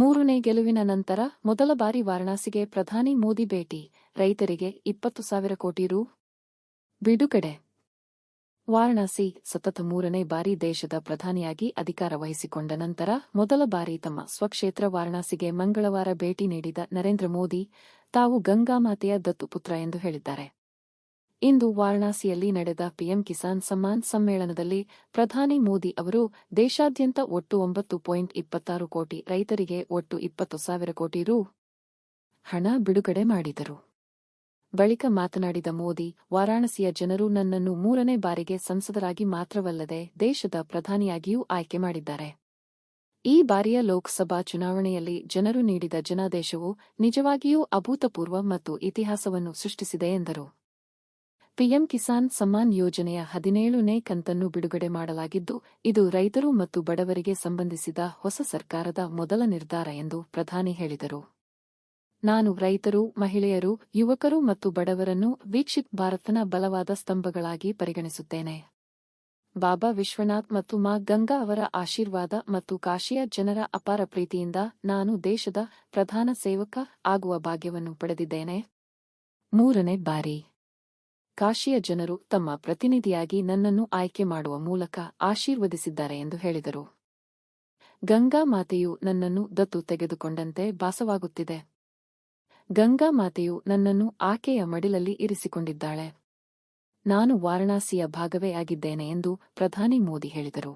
ಮೂರನೇ ಗೆಲುವಿನ ನಂತರ ಮೊದಲ ಬಾರಿ ವಾರಣಾಸಿಗೆ ಪ್ರಧಾನಿ ಮೋದಿ ಭೇಟಿ, ರೈತರಿಗೆ 20,000 ಕೋಟಿ ರು ಬಿಡುಗಡೆ. ವಾರಣಾಸಿ ಸತತ ಮೂರನೇ ಬಾರಿ ದೇಶದ ಪ್ರಧಾನಿಯಾಗಿ ಅಧಿಕಾರ ವಹಿಸಿಕೊಂಡ ನಂತರ ಮೊದಲ ಬಾರಿ ತಮ್ಮ ಸ್ವಕ್ಷೇತ್ರ ವಾರಣಾಸಿಗೆ ಮಂಗಳವಾರ ಭೇಟಿ ನೀಡಿದ ನರೇಂದ್ರ ಮೋದಿ, ತಾವು ಗಂಗಾಮಾತೆಯ ದತ್ತುಪುತ್ರ ಎಂದು ಹೇಳಿದ್ದಾರೆ. ಇಂದು ವಾರಣಾಸಿಯಲ್ಲಿ ನಡೆದ ಪಿಎಂ ಕಿಸಾನ್ ಸಮ್ಮಾನ್ ಸಮ್ಮೇಳನದಲ್ಲಿ ಪ್ರಧಾನಿ ಮೋದಿ ಅವರು ದೇಶಾದ್ಯಂತ ಒಟ್ಟು 9.26 ಕೋಟಿ ರೈತರಿಗೆ ಒಟ್ಟು 20,000 ಕೋಟಿ ರು ಹಣ ಬಿಡುಗಡೆ ಮಾಡಿದರು. ಬಳಿಕ ಮಾತನಾಡಿದ ಮೋದಿ, ವಾರಾಣಸಿಯ ಜನರು ನನ್ನನ್ನು ಮೂರನೇ ಬಾರಿಗೆ ಸಂಸದರಾಗಿ ಮಾತ್ರವಲ್ಲದೆ ದೇಶದ ಪ್ರಧಾನಿಯಾಗಿಯೂ ಆಯ್ಕೆ ಮಾಡಿದ್ದಾರೆ. ಈ ಬಾರಿಯ ಲೋಕಸಭಾ ಚುನಾವಣೆಯಲ್ಲಿ ಜನರು ನೀಡಿದ ಜನಾದೇಶವು ನಿಜವಾಗಿಯೂ ಅಭೂತಪೂರ್ವ ಮತ್ತು ಇತಿಹಾಸವನ್ನು ಸೃಷ್ಟಿಸಿದೆ ಎಂದರು. ಪಿಎಂ ಕಿಸಾನ್ ಸಮ್ಮಾನ್ ಯೋಜನೆಯ 17ನೇ ಕಂತನ್ನು ಬಿಡುಗಡೆ ಮಾಡಲಾಗಿದ್ದು, ಇದು ರೈತರು ಮತ್ತು ಬಡವರಿಗೆ ಸಂಬಂಧಿಸಿದ ಹೊಸ ಸರ್ಕಾರದ ಮೊದಲ ನಿರ್ಧಾರ ಎಂದು ಪ್ರಧಾನಿ ಹೇಳಿದರು. ನಾನು ರೈತರು, ಮಹಿಳೆಯರು, ಯುವಕರು ಮತ್ತು ಬಡವರನ್ನು ವಿಕಸಿತ ಭಾರತನ ಬಲವಾದ ಸ್ತಂಭಗಳಾಗಿ ಪರಿಗಣಿಸುತ್ತೇನೆ. ಬಾಬಾ ವಿಶ್ವನಾಥ್ ಮತ್ತು ಮಾ ಗಂಗಾ ಅವರ ಆಶೀರ್ವಾದ ಮತ್ತು ಕಾಶಿಯ ಜನರ ಅಪಾರ ಪ್ರೀತಿಯಿಂದ ನಾನು ದೇಶದ ಪ್ರಧಾನ ಸೇವಕ ಆಗುವ ಭಾಗ್ಯವನ್ನು ಪಡೆದಿದ್ದೇನೆ. ಮೂರನೇ ಬಾರಿ ಕಾಶಿಯ ಜನರು ತಮ್ಮ ಪ್ರತಿನಿಧಿಯಾಗಿ ನನ್ನನ್ನು ಆಯ್ಕೆ ಮಾಡುವ ಮೂಲಕ ಆಶೀರ್ವದಿಸಿದ್ದಾರೆ ಎಂದು ಹೇಳಿದರು. ಗಂಗಾ ಮಾತೆಯು ನನ್ನನ್ನು ದತ್ತು ತೆಗೆದುಕೊಂಡಂತೆ ಭಾಸವಾಗುತ್ತಿದೆ. ಗಂಗಾ ಮಾತೆಯು ನನ್ನನ್ನು ಆಕೆಯ ಮಡಿಲಲ್ಲಿ ಇರಿಸಿಕೊಂಡಿದ್ದಾಳೆ. ನಾನು ವಾರಣಾಸಿಯ ಭಾಗವೇ ಆಗಿದ್ದೇನೆ ಎಂದು ಪ್ರಧಾನಿ ಮೋದಿ ಹೇಳಿದರು.